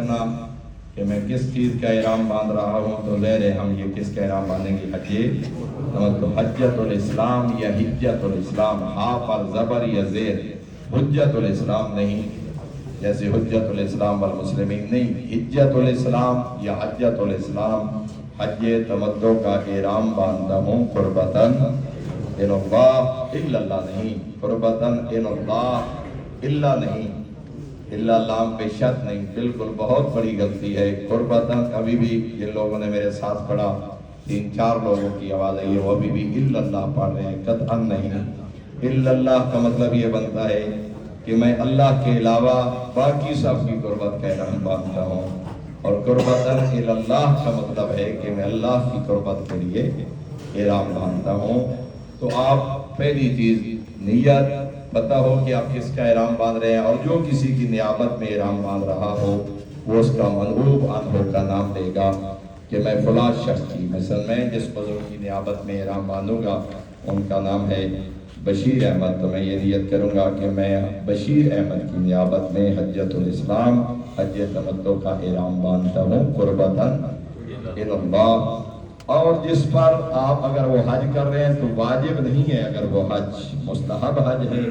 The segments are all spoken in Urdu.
کرنا کہ میں کس چیز کا احرام باندھ رہا ہوں، تو ظاہر ہے ہم یہ کس کا احرام باندھیں گے؟ حجۃ الاسلام یا حجۃ الاسلام، ہاں پر زبر یا زیر، حجۃ الاسلام نہیں، جیسے حجۃ الاسلام والمسلمین نہیں، حجۃ الاسلام یا حجۃ الاسلام، حج تمتع کا احرام باندھتا ہوں قربتاً الی اللہ، الا اللہ نہیں، قربتاً الی اللہ، الا نہیں، الا لام پہ شرط نہیں، بالکل بہت بڑی غلطی ہے۔ قربتاً ابھی بھی جن لوگوں نے میرے ساتھ پڑھا 3-4 لوگوں کی آواز ہے، وہ ابھی بھی الا اللہ پڑھ رہے ہیں، قطعاً نہیں۔ الا اللہ کا مطلب یہ بنتا ہے کہ میں اللہ کے علاوہ باقی سب کی قربت کا احرام باندھتا ہوں، اور قربتاً الی اللہ کا مطلب ہے کہ میں اللہ کی قربت کے لیے احرام باندھتا ہوں۔ تو آپ پہلی چیز نیت پتہ ہو کہ آپ کس کا احرام باندھ رہے ہیں، اور جو کسی کی نیابت میں احرام باندھ رہا ہو وہ اس کا منعوب عنہ کا نام لے گا کہ میں فلاں شخص کی، مثلا میں جس بزرگ کی نیابت میں احرام باندھوں گا ان کا نام ہے بشیر احمد، تو میں یہ نیت کروں گا کہ میں بشیر احمد کی نیابت میں حجۃ الاسلام حج تمتع کا احرام باندھتا ہوں قربتاً الی اللہ۔ اور جس پر آپ اگر وہ حج کر رہے ہیں تو واجب نہیں ہے، اگر وہ حج مستحب حج ہے،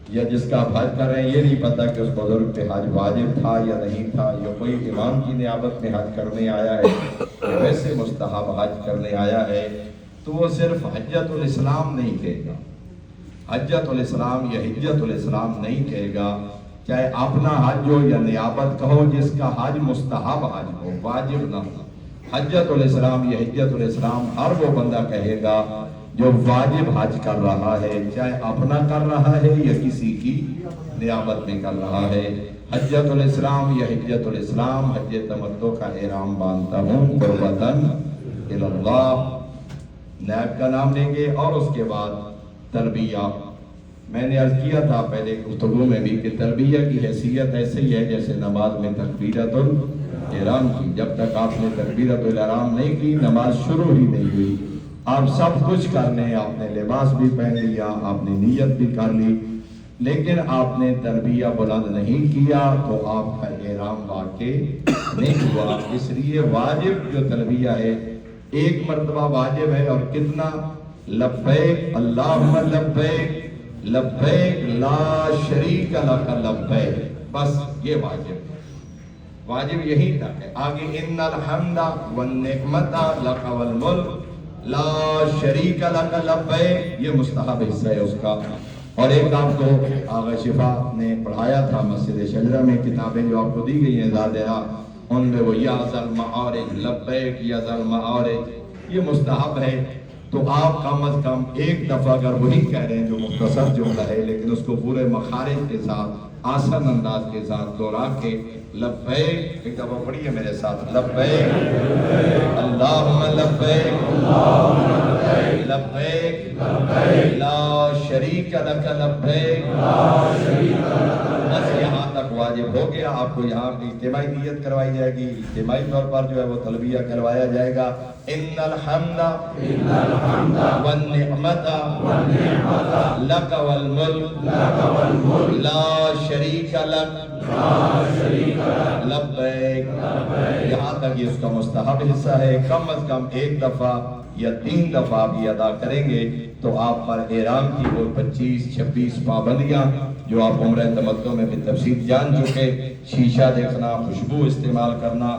یا جس کا آپ حج کر رہے ہیں یہ نہیں پتہ کہ اس بزرگ پہ حج واجب تھا یا نہیں تھا، یا کوئی امام کی نیابت میں حج کرنے آیا ہے یا ویسے مستحب حج کرنے آیا ہے، تو وہ صرف حجۃ الاسلام نہیں کہے گا، حجۃ الاسلام یا حجۃ الاسلام نہیں کہے گا، چاہے اپنا حج ہو یا نیابت کہو، جس کا حج مستحب حج ہو، واجب نہ ہو۔ حجۃ الاسلام یا حجۃ الاسلام ہر وہ بندہ کہے گا جو واجب حج کر رہا ہے، چاہے اپنا کر رہا ہے یا کسی کی نیابت میں کر رہا ہے۔ حجۃ الاسلام یا حجۃ الاسلام حج تمتع کا احرام باندھتا ہوں قربتاً الی اللہ، نائب کا نام لیں گے، اور اس کے بعد تلبیہ۔ میں نے عرض کیا تھا پہلے گفتگو میں بھی کہ تلبیہ کی حیثیت ایسے ہی ہے جیسے نماز میں تکبیرۃ الاحرام کی، جب تک آپ نے تکبیرۃ الاحرام نہیں کی نماز شروع ہی نہیں ہوئی۔ آپ سب کچھ کر لیں، آپ نے لباس بھی پہن لیا، آپ نے نیت بھی کر لی، لیکن آپ نے تلبیہ بلند نہیں کیا تو آپ کا احرام واقع نہیں ہوا۔ اس لیے واجب جو تلبیہ ہے ایک مرتبہ واجب ہے، اور کتنا؟ لبیک اللہم لبیک لبیک لا شریک لک لبیک، بس یہ واجب یہی تک ہے۔ آگے ان الحمد والنعمت لک والملک لا شریک لک لبیک، یہ مستحب حصہ ہے اس کا۔ اور ایک آپ کو آغا شفا نے پڑھایا تھا مسجد شجرہ میں، کتابیں جو آپ کو دی گئی ہیں زادرہ، ان میں وہ یا ذل معارج لبیک یا ذل معارج، یہ مستحب ہے۔ تو آپ کم از کم ایک دفعہ اگر وہی کہہ رہے ہیں جو مختصر جملہ ہے، لیکن اس کو پورے مخارج کے ساتھ آسان انداز کے ساتھ دوہرا کے لبیک، ایک دفعہ پڑھیے میرے ساتھ، لبیک اللہم لبیک لبیک لا شریک لک لبیک، بس یہاں تک واجب ہو گیا۔ آپ کو یہاں بھی اجتماعی نیت کروائی جائے گی، اجتماعی طور پر جو ہے وہ تلبیہ کروایا جائے گا، ان الحمد والنعمت لک والملک لا شریک لک لبیک، یہاں تک یہ اس کا مستحب حصہ ہے۔ کم از کم ایک دفعہ یا 3 دفعہ آپ یہ ادا کریں گے تو آپ پر احرام کی وہ 25-26 پابندیاں جو آپ عمرہ تمتع میں بھی تفصیل جان چکے، شیشہ دیکھنا، خوشبو استعمال کرنا،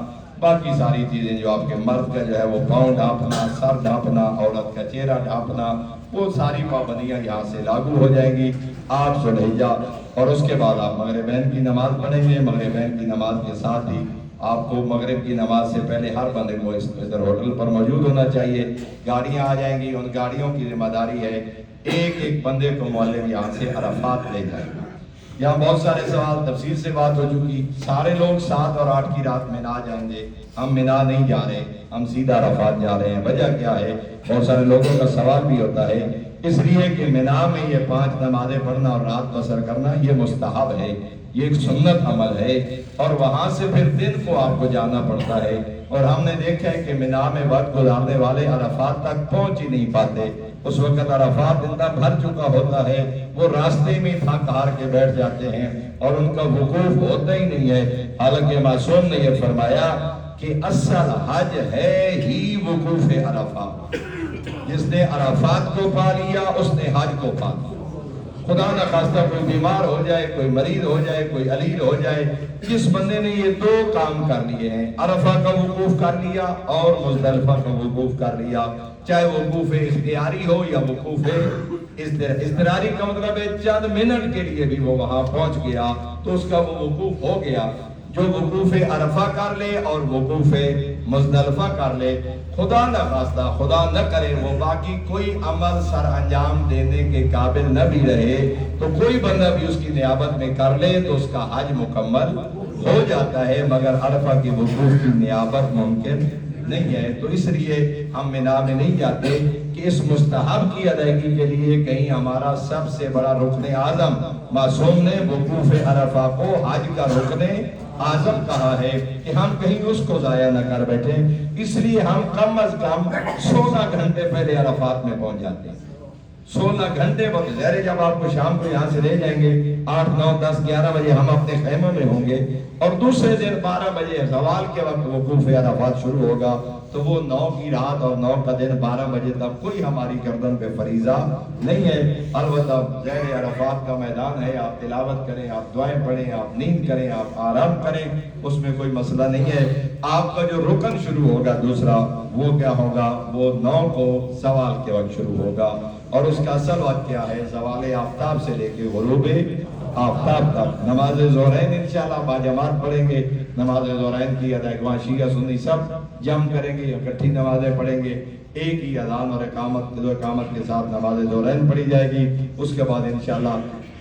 باقی ساری چیزیں جو آپ کے مرد کا جو ہے وہ پاؤں ڈھانپنا، سر ڈھانپنا، عورت کا چہرہ ڈھانپنا، وہ ساری پابندیاں یہاں سے لاگو ہو جائیں گی 8 ذوالحجہ۔ اور اس کے بعد آپ مغربین کی نماز پڑھیں گے۔ مغربین کی نماز کے ساتھ ہی آپ کو مغرب کی نماز سے پہلے ہر بندے کو ادھر ہوٹل پر موجود ہونا چاہیے۔ گاڑیاں آ جائیں گی، ان گاڑیوں کی ذمہ داری ہے ایک ایک بندے کو معلم یہاں سے عرفات لے جائے گا۔ یہاں بہت سارے سوال تفصیل سے بات ہو چکی، سارے لوگ 7 اور 8 کی رات مینا جائیں گے، ہم مینا نہیں جا رہے، ہم سیدھا عرفات جا رہے ہیں۔ وجہ کیا ہے؟ بہت سارے لوگوں کا سوال بھی ہوتا ہے، اس لیے کہ مینا میں یہ 5 نمازیں پڑھنا اور رات بسر کرنا یہ مستحب ہے، یہ ایک سنت عمل ہے، اور وہاں سے پھر دن کو آپ کو جانا پڑتا ہے۔ اور ہم نے دیکھا ہے کہ مینا میں وقت گزارنے والے عرفات تک پہنچ ہی نہیں پاتے، اس وقت عرفات اتنا بھر چکا ہوتا ہے، وہ راستے میں تھک ہار کے بیٹھ جاتے ہیں اور ان کا وقوف ہوتا ہی نہیں ہے۔ حالانکہ معصوم نے یہ فرمایا کہ اصل حج ہے ہی وقوف عرفات، جس نے عرفات کو پا لیا اس نے حج کو پا لیا۔ خدا نہ خواستہ کوئی بیمار ہو جائے، کوئی مریض ہو جائے، کوئی علیل ہو جائے، جس بندے نے یہ دو کام کر لیے ہیں، عرفہ کا وقوف کر لیا اور مزدلفہ کا وقوف کر لیا، چاہے وقوف اختیاری ہو یا وقوف اضطراری کا مطلب ہے چند منٹ کے لیے بھی وہ وہاں پہنچ گیا تو اس کا وہ وقوف ہو گیا۔ جو وقوف عرفہ کر لے اور وقوف مزدلفہ کر لے، خدا نہ خواستہ، خدا نہ کرے وہ باقی کوئی عمل سر انجام دینے کے قابل نہ بھی رہے تو کوئی بندہ بھی اس کی نیابت میں کر لے تو اس کا حج مکمل ہو جاتا ہے، مگر عرفہ کی وقوف کی نیابت ممکن نہیں ہے۔ تو اس لیے ہم مینا میں نہیں جاتے کہ اس مستحب کی ادائیگی کے لیے کہیں ہمارا سب سے بڑا رکن اعظم معصوم نے وقوف عرفہ کو حج کا رکن اعظم کہا ہے کہ ہم کہیں اس کو ضائع نہ کر بیٹھیں، اس لیے ہم کم از کم 16 گھنٹے پہلے عرفات میں پہنچ جاتے ہیں۔ 16 گھنٹے بہت ظاہر، جب آپ کو شام کو یہاں سے لے جائیں گے 8، 9، 10، 11 بجے ہم اپنے خیموں میں ہوں گے اور دوسرے دن 12 بجے زوال کے وقت وقوف عرفات شروع ہوگا، تو وہ 9 کی رات اور 9 کا دن 12 بجے تک کوئی ہماری گردن پہ فریضہ نہیں ہے۔ البتہ زیر عرفات کا میدان ہے، آپ تلاوت کریں، آپ دعائیں پڑھیں، آپ نیند کریں، آپ آرام کریں، اس میں کوئی مسئلہ نہیں ہے۔ آپ کا جو رکن شروع ہوگا دوسرا وہ کیا ہوگا؟ وہ 9 کو زوال کے وقت شروع ہوگا، اور اس کا اصل وقت کیا ہے؟ زوال آفتاب سے لے کے غروب آفتاب تک۔ نماز ظہرین انشاءاللہ باجماعت پڑھیں گے، نماز ظہرین کی ادائیگی شیعہ سنی سب جم کریں گے، اکٹھی نمازیں پڑھیں گے، ایک ہی اذان اور اقامت کے ساتھ نماز ظہرین پڑھی جائے گی۔ اس کے بعد انشاءاللہ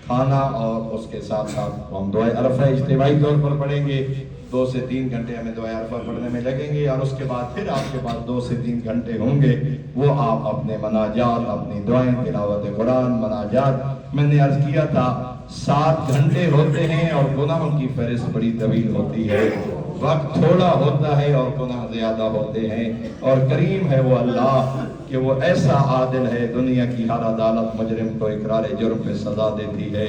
کھانا اور اس کے ساتھ ساتھ ہم دعائے عرفہ اجتماعی طور پر پڑھیں گے۔ 2 سے 3 گھنٹے ہمیں دعائے عرفہ پڑھنے میں لگیں گے، اور اس کے بعد پھر آپ کے پاس 2 سے 3 گھنٹے ہوں گے، وہ آپ اپنے مناجات، اپنی دعائیں، تلاوت قرآن، مناجات۔ میں نے عرض کیا تھا 7 گھنٹے ہوتے ہیں اور گناہوں کی فہرست بڑی طویل ہوتی ہے، وقت تھوڑا ہوتا ہے اور گناہ زیادہ ہوتے ہیں، اور کریم ہے وہ اللہ کہ وہ ایسا عادل ہے، دنیا کی ہر عدالت مجرم کو اقرار جرم پہ سزا دیتی ہے،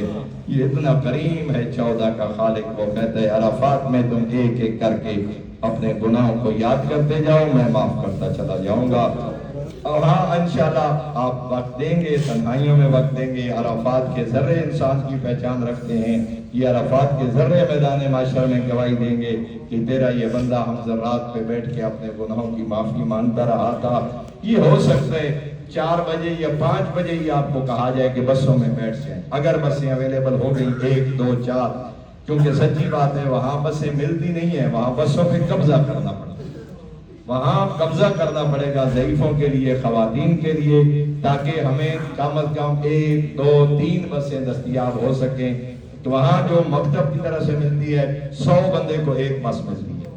یہ اتنا کریم ہے 14 کا خالق۔ وہ کہتا ہے عرفات میں تم ایک ایک کر کے اپنے گناہوں کو یاد کرتے جاؤ، میں معاف کرتا چلا جاؤں گا۔ اور ہاں انشاءاللہ آپ وقت دیں گے، تنہائیوں میں وقت دیں گے، عرفات کے ذرے انسان کی پہچان رکھتے ہیں، یہ عرفات کے ذرے میدان معاشر میں گواہی دیں گے کہ تیرا یہ بندہ ہم ذرات پہ بیٹھ کے اپنے گناہوں کی معافی مانگتا رہا تھا۔ یہ ہو سکتا ہے 4 بجے یا 5 بجے ہی آپ کو کہا جائے کہ بسوں میں بیٹھ جائیں، اگر بسیں اویلیبل ہو گئی 1، 2، 4، کیونکہ سچی بات ہے وہاں بسیں ملتی نہیں ہیں، وہاں بسوں پہ قبضہ کرنا پڑتا ہے، وہاں قبضہ کرنا پڑے گا ضعیفوں کے لیے، خواتین کے لیے، تاکہ ہمیں کم از کم 1، 2، 3 بسیں دستیاب ہو سکیں۔ تو وہاں جو مکتب کی طرح سے ملتی ہے 100 بندے کو 1 بس ملتی ہے،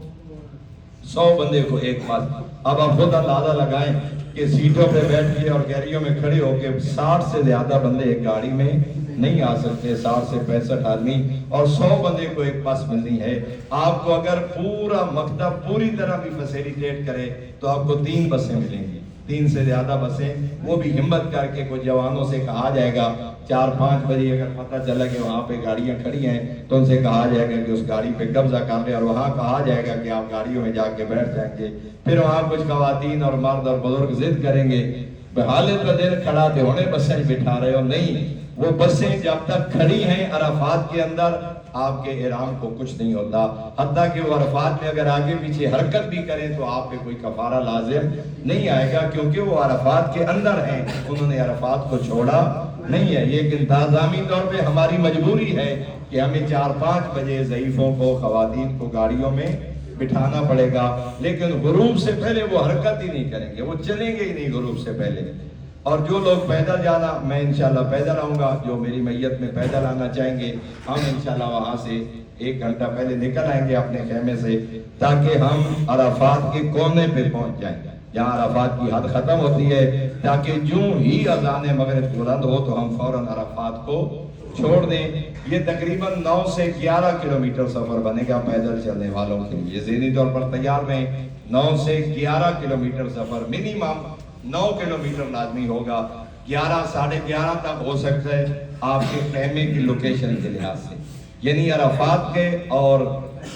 100 بندے کو 1 بس۔ اب آپ خود اندازہ لگائیں کہ سیٹوں پہ بیٹھ کے اور گیریوں میں کھڑے ہو کے 60 سے زیادہ بندے ایک گاڑی میں نہیں آ سکتے، 60 سے 65 آدمی، اور 100 بندے کو 1 بس ملنی ہے۔ آپ کو اگر پورا مکتب پوری طرح بھی فیسیلیٹیٹ کرے تو آپ کو 3 بسیں ملیں گی، 3 سے زیادہ بسیں، وہ بھی ہمت کر کے کچھ جوانوں سے کہا جائے گا 4-5 بجے اگر پتہ چلا کہ وہاں پہ گاڑیاں کھڑی ہیں تو ان سے کہا جائے گا کہ اس گاڑی پہ قبضہ کر لے، اور وہاں کہا جائے گا کہ آپ گاڑیوں میں جا کے بیٹھ جائیں گے۔ پھر وہاں کچھ خواتین اور مرد اور بزرگ ضد کریں گے، بحالت کا دن کھڑا تھے ہونے بسیں بٹھا رہے ہو، نہیں، وہ بسیں جب تک کھڑی ہیں عرفات کے اندر آپ کے احرام کو کچھ نہیں ہوتا، حتیٰ کہ وہ عرفات میں اگر آگے پیچھے حرکت بھی کریں تو آپ پہ کوئی کفارہ لازم نہیں آئے گا، کیونکہ وہ عرفات کے اندر ہیں، انہوں نے عرفات کو چھوڑا نہیں ہے۔ یہ ایک انتظامی طور پہ ہماری مجبوری ہے کہ ہمیں 4-5 بجے ضعیفوں کو، خواتین کو گاڑیوں میں بٹھانا پڑے گا، لیکن غروب سے پہلے وہ حرکت ہی نہیں کریں گے، وہ چلیں گے ہی نہیں غروب سے پہلے۔ اور جو لوگ پیدل جانا، میں انشاءاللہ پیدل آؤں گا، جو میری میت میں پیدل آنا چاہیں گے ہم انشاءاللہ وہاں سے 1 گھنٹہ پہلے نکل آئیں گے اپنے خیمے سے، تاکہ ہم عرفات کے کونے پہ پہنچ جائیں جہاں عرفات کی حد ختم ہوتی ہے، تاکہ جو ہی اذان مغرب بلند ہو تو ہم فوراً عرفات کو چھوڑ دیں۔ یہ تقریباً 9 سے 11 کلومیٹر سفر بنے گا پیدل چلنے والوں کے لیے، ذہنی طور پر تیار میں 9 سے 11 کلومیٹر سفر، منیمم 9 کلومیٹر لازمی ہوگا، 11 ساڑھے 11 تک ہو سکتا ہے آپ کے خیمے کی لوکیشن کے لحاظ سے، یعنی عرفات کے اور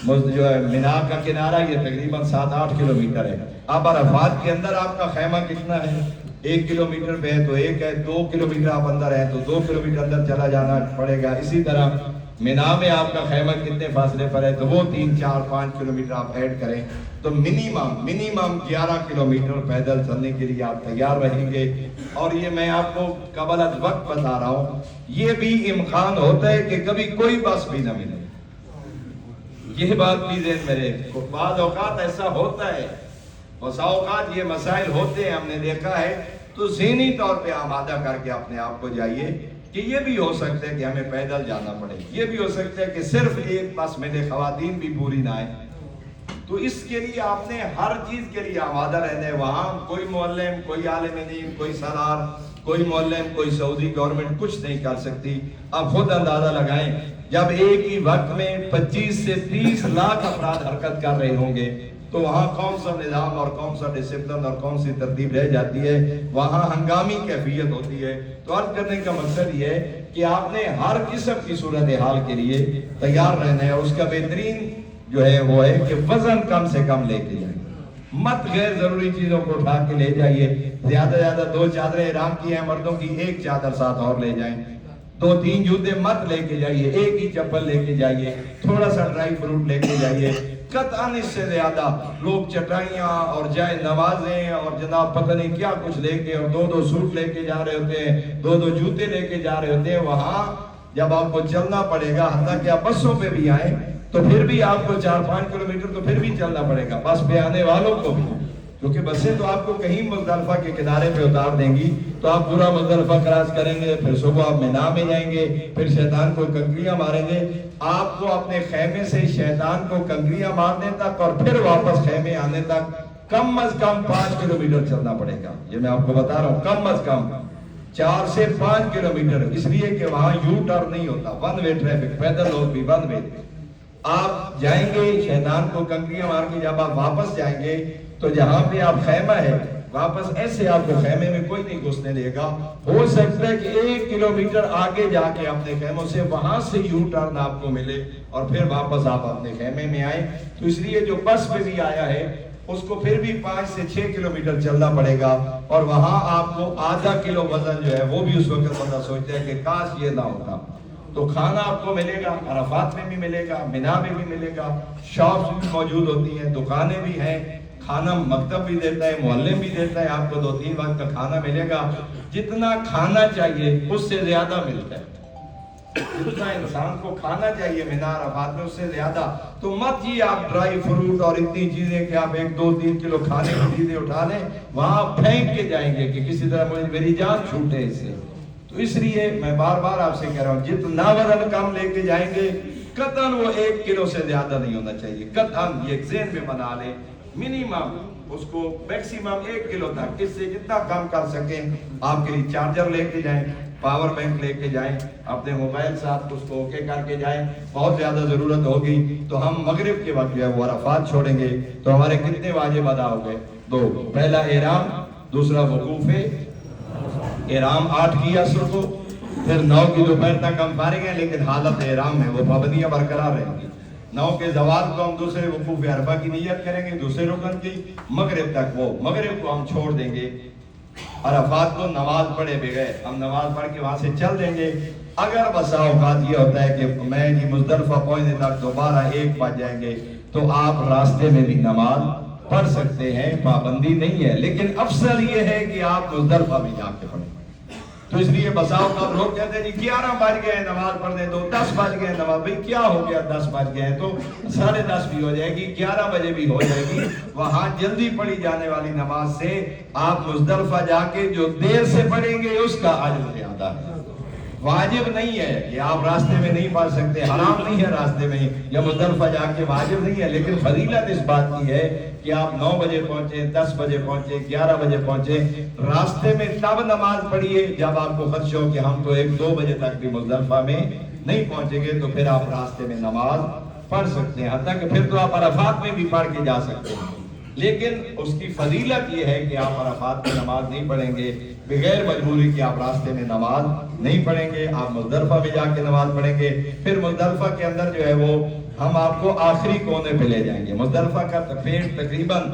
جو ہے مینا کا کنارہ یہ تقریباً 7-8 کلومیٹر ہے. اب عرفات کے اندر آپ کا خیمہ کتنا ہے؟ 1 کلومیٹر پہ ہے تو 1 ہے. 2 کلومیٹر آپ اندر ہیں تو 2 کلومیٹر اندر چلا جانا پڑے گا. اسی طرح مینا میں آپ کا خیمہ کتنے فاصلے پر ہے تو وہ 3, 4, 5 کلومیٹر آپ ایڈ کریں تو منیمم 11 کلومیٹر پیدل چلنے کے لیے آپ تیار رہیں گے. اور یہ میں آپ کو قبل از وقت بتا رہا ہوں، یہ بھی امکان ہوتا ہے کہ کبھی کوئی بس بھی نہ ملے. یہ بات بھی ذہن میں رہے. بعض اوقات ایسا ہوتا ہے، بسا اوقات یہ مسائل ہوتے ہیں، ہم نے دیکھا ہے. تو ذہنی طور پہ آمادہ کر کے اپنے آپ کو جائیے کہ یہ بھی ہو سکتا ہے کہ ہمیں پیدل جانا پڑے، یہ بھی ہو سکتا ہے کہ صرف ایک بس ملے، خواتین بھی پوری نہ آئے. تو اس کے لیے آپ نے ہر چیز کے لیے آمادہ رہنا ہے. وہاں کوئی معلم، کوئی عالم دین، کوئی سالار، کوئی معلم، کوئی سعودی گورنمنٹ کچھ نہیں کر سکتی. آپ خود اندازہ لگائیں، جب ایک ہی وقت میں 25 سے 30 لاکھ افراد حرکت کر رہے ہوں گے تو وہاں کون سا نظام اور کون سا ڈسپلن اور کون سی ترتیب رہ جاتی ہے؟ وہاں ہنگامی کیفیت ہوتی ہے. تو عرض کرنے کا مقصد یہ ہے کہ آپ نے ہر قسم کی صورتحال کے لیے تیار رہنا ہے. اس کا بہترین جو ہے وہ ہے کہ وزن کم سے کم لے کے جائیں، مت غیر ضروری چیزوں کو اٹھا کے لے جائیے. زیادہ 2 چادریں احرام کی ہیں مردوں کی، 1 چادر ساتھ اور لے جائیں. 2-3 جوتے مت لے کے جائیے، 1 ہی چپل لے کے جائیے. تھوڑا سا ڈرائی فروٹ لے کے جائیے. قطعاً اس سے زیادہ لوگ چٹائیاں اور جائے نوازیں اور جناب پتہ نہیں کیا کچھ لے کے اور 2 سوٹ لے کے جا رہے ہوتے ہیں، 2 جوتے لے کے جا رہے ہوتے ہیں. وہاں جب آپ کو چلنا پڑے گا، حتیٰ کہ آپ بسوں پہ بھی آئیں تو پھر بھی آپ کو 4-5 کلومیٹر تو پھر بھی چلنا پڑے گا. بس پہ آنے والوں کو بھی، کیونکہ بسیں تو آپ کو کہیں مزدلفہ کے کنارے پہ اتار دیں گی تو آپ پورا مزدلفہ کراس کریں گے، پھر صبح آپ مینا میں جائیں گے، پھر شیطان کو کنکریاں ماریں گے. آپ کو اپنے خیمے سے شیطان کو کنکریاں مارنے تک اور پھر واپس خیمے آنے تک کم از کم 5 کلومیٹر چلنا پڑے گا. یہ میں آپ کو بتا رہا ہوں، کم از کم 4 سے 5 کلومیٹر، اس لیے کہ وہاں یو ٹرن نہیں ہوتا، ون وے ٹریفک، پیدل لوگ بھی ون وے. آپ جائیں گے شیطان کو کنکریاں مار کے، جب آپ واپس جائیں گے تو جہاں پہ آپ خیمہ ہے واپس ایسے آپ کو خیمے میں کوئی نہیں گھسنے دے گا. ہو سکتا ہے کہ 1 کلومیٹر آگے جا کے اپنے خیموں سے وہاں سے یو ٹرن آپ کو ملے اور پھر واپس آپ اپنے خیمے میں آئیں. تو اس لیے جو بس پہ بھی آیا ہے اس کو پھر بھی 5 سے 6 کلومیٹر چلنا پڑے گا. اور وہاں آپ کو آدھا کلو وزن جو ہے وہ بھی اس وقت بندہ سوچتا ہے کہ کاش یہ نہ ہوتا. تو کھانا آپ کو ملے گا، عرفات میں بھی ملے گا، مینا میں بھی ملے گا. شاپس بھی موجود ہوتی ہیں، دکانیں بھی ہیں، کھانا مکتب بھی دیتا ہے، معلم بھی دیتا ہے. آپ کو 2-3 وقت کا کھانا ملے گا. جتنا کھانا چاہیے اس سے زیادہ ملتا ہے. جتنا انسان کو کھانا چاہیے مینا عرفات میں اس سے زیادہ. تو مت جی آپ ڈرائی فروٹ اور اتنی چیزیں کہ آپ 1-2-3 کلو کھانے کی چیزیں اٹھا لیں، وہاں پھینک کے جائیں گے کہ کسی طرح میری جان چھوٹے اس سے. تو اس لیے میں بار بار آپ سے کہہ رہا ہوں، جتنا وزن کم لے کے جائیں گے قطعاً وہ 1 کلو سے زیادہ نہیں ہونا چاہیے. قطعاً یہ ذہن میں بنا لیں، منیمم اس کو میکسیمم 1 کلو تک، اس سے جتنا کم کر سکیں. آپ کے لیے چارجر لے کے جائیں، پاور بینک لے کے جائیں، اپنے موبائل ساتھ اس کو اوکے کر کے جائیں. بہت زیادہ ضرورت ہوگی تو ہم مغرب کے وقت جو ہے وہ عرفات چھوڑیں گے. تو ہمارے کتنے واجب ادا ہو گئے؟ 2. پہلا احرام، دوسرا وقوف احرام. 8 کی عصر کو، پھر 9 کی دوپہر تک ہم فارغ ہیں، لیکن حالت احرام میں وہ پابندیاں برقرار رہیں گی. 9 کے زوال کو ہم دوسرے وقوف عرفہ کی نیت کریں گے، دوسرے رکن کی. مغرب تک وہ مغرب کو ہم چھوڑ دیں گے. عرفات کو نماز پڑھے بغیر ہم نماز پڑھ کے وہاں سے چل دیں گے. اگر بسا اوقات یہ ہوتا ہے کہ میں مزدلفہ پہنچنے تک دوبارہ 1 بج جائیں گے تو آپ راستے میں بھی نماز پڑھ سکتے ہیں، پابندی نہیں ہے. لیکن افضل یہ ہے کہ آپ مزدلفہ میں جا کے پڑھیں. تو اس لیے بسا اوقات لوگ کہتے ہیں جی 11 بج گئے ہیں نماز پڑھنے دو، 10 بج گئے ہیں نماز. بھئی کیا ہو گیا 10 بج گئے ہیں تو 10:30 بھی ہو جائے گی، 11 بجے بھی ہو جائے گی. وہاں جلدی پڑھی جانے والی نماز سے آپ مزدلفہ جا کے جو دیر سے پڑھیں گے اس کا اجر زیادہ ہے. واجب نہیں ہے کہ آپ راستے میں نہیں پڑھ سکتے، حرام نہیں ہے راستے میں یا مزدلفہ جا کے، واجب نہیں ہے. لیکن فضیلت اس بات کی ہے کہ آپ 9 بجے پہنچے، 10 بجے پہنچے، 11 بجے پہنچے، راستے میں تب نماز پڑھیے جب آپ کو خدشہ ہو کہ ہم تو 1-2 بجے تک بھی مزدلفہ میں نہیں پہنچیں گے. تو پھر آپ راستے میں نماز پڑھ سکتے ہیں، حتیٰ کہ پھر تو آپ عرفات میں بھی پڑھ کے جا سکتے ہیں. لیکن اس کی فضیلت یہ ہے کہ آپ عرفات میں نماز نہیں پڑھیں گے بغیر مجبوری کہ آپ راستے میں نماز نہیں پڑھیں گے. آپ مزدلفہ میں جا کے نماز پڑھیں گے. پھر مزدلفہ کے اندر جو ہے وہ ہم آپ کو آخری کونے پہ لے جائیں گے. مزدلفہ کا پیڑ تقریباً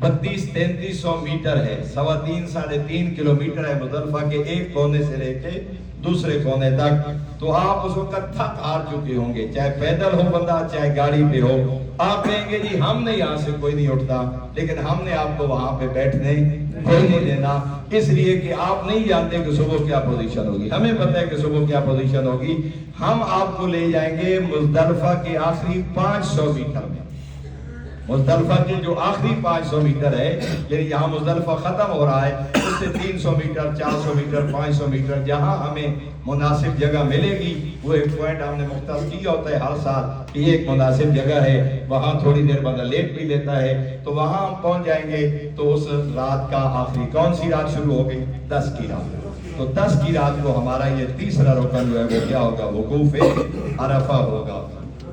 32-3300 میٹر ہے، 3.5-3.5 کلومیٹر ہے مزدلفہ کے ایک کونے سے لے کے دوسرے کونے تک. تو آپ اس وقت تھک ہار چکے ہوں گے، چاہے پیدل ہو بندہ چاہے گاڑی پہ ہو. آپ کہیں گے جی ہم نے یہاں سے کوئی نہیں اٹھتا، لیکن ہم نے آپ کو وہاں پہ بیٹھنے کوئی نہیں دینا، اس لیے کہ آپ نہیں جانتے کہ صبح کیا پوزیشن ہوگی. ہمیں پتہ ہے کہ صبح کیا پوزیشن ہوگی. ہم آپ کو لے جائیں گے مزدلفہ کے آخری 500 میٹر میں. مزدلفہ کے جو آخری 500 میٹر ہے، یعنی یہاں مزدلفہ ختم ہو رہا ہے، اس سے 300 میٹر 400 میٹر 500 میٹر جہاں ہمیں مناسب جگہ ملے گی، وہ ایک پوائنٹ ہم نے مختص کیا ہوتا ہے ہر سال کہ یہ ایک مناسب جگہ ہے، وہاں تھوڑی دیر بندہ لیٹ بھی لیتا ہے. تو وہاں ہم پہنچ جائیں گے. تو اس رات کا آخری کون سی رات شروع ہو گئی؟ 10 کی رات. تو 10 کی رات کو ہمارا یہ تیسرا رکن جو ہے وہ کیا ہوگا؟ وقوف عرفہ ہوگا.